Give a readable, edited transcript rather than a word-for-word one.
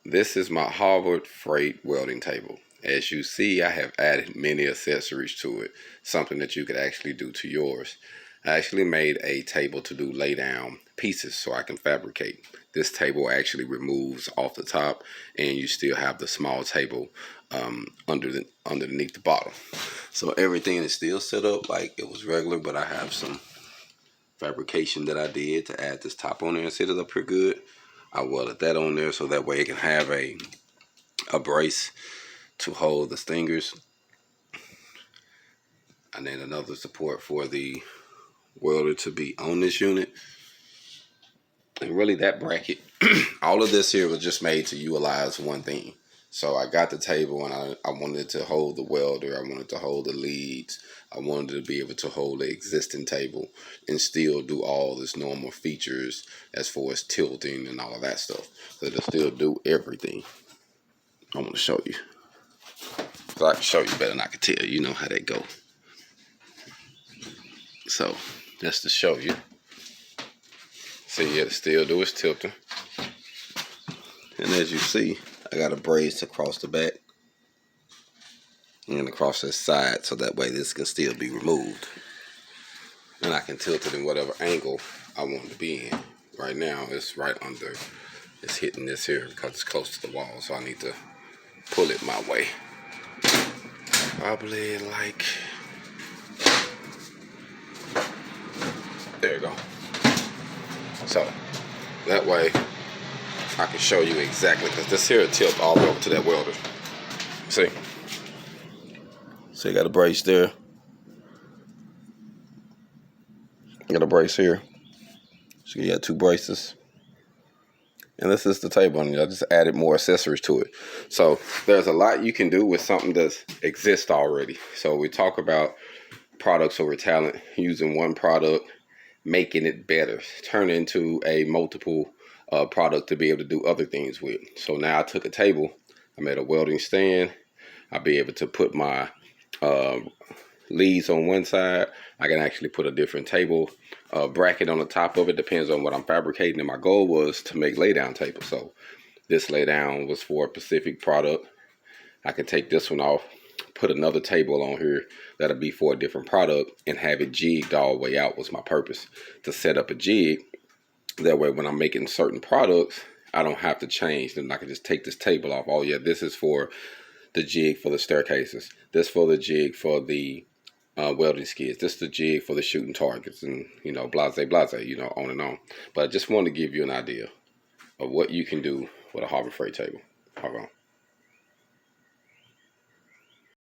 this is my Harbor Freight welding table. As you see, I have added many accessories to it, something that you could actually do to yours. I actually made a table to do lay down pieces so I can fabricate. This table actually removes off the top, and you still have the small table underneath the bottom. So everything is still set up like it was regular, but I have some fabrication that I did to add this top on there and set it up here good. I welded that on there so that way it can have a brace to hold the stingers, and then another support for the welder to be on this unit. And really that bracket, all of this here was just made to utilize one thing. So I got the table, and I wanted to hold the welder, I wanted to hold the leads, I wanted to be able to hold the existing table and still do all this normal features as far as tilting and all of that stuff. So to still do everything. I want to show you. So I can show you better than I can tell. You know how they go. So just to show you. See, yeah, to still do its tilting. And as you see, I got a brace across the back and across this side, so that way this can still be removed. And I can tilt it in whatever angle I want it to be in. Right now, it's right under, it's hitting this here because it's close to the wall, so I need to pull it my way. Probably like, there you go. So that way I can show you exactly, because this here will tilt all the way over to that welder. See? So you got a brace there. You got a brace here. So you got two braces. And this is the table, and I just added more accessories to it. So there's a lot you can do with something that exists already. So we talk about products over talent, using one product, making it better, turn into a multiple product to be able to do other things with. So now I took a table, I made a welding stand. I'll be able to put my leads on one side. I can actually put a different table bracket on the top of it. Depends on what I'm fabricating. And my goal was to make lay down tables. So this lay down was for a specific product. I could take this one off, put another table on here that'll be for a different product, and have it jigged all the way out was my purpose, to set up a jig. That way when I'm making certain products, I don't have to change. Then I can just take this table off. Oh yeah, this is for the jig for the staircases. This for the jig for the welding skids. This is the jig for the shooting targets, and you know, blase, you know, on and on. But I just wanted to give you an idea of what you can do with a Harbor Freight table. HogOn.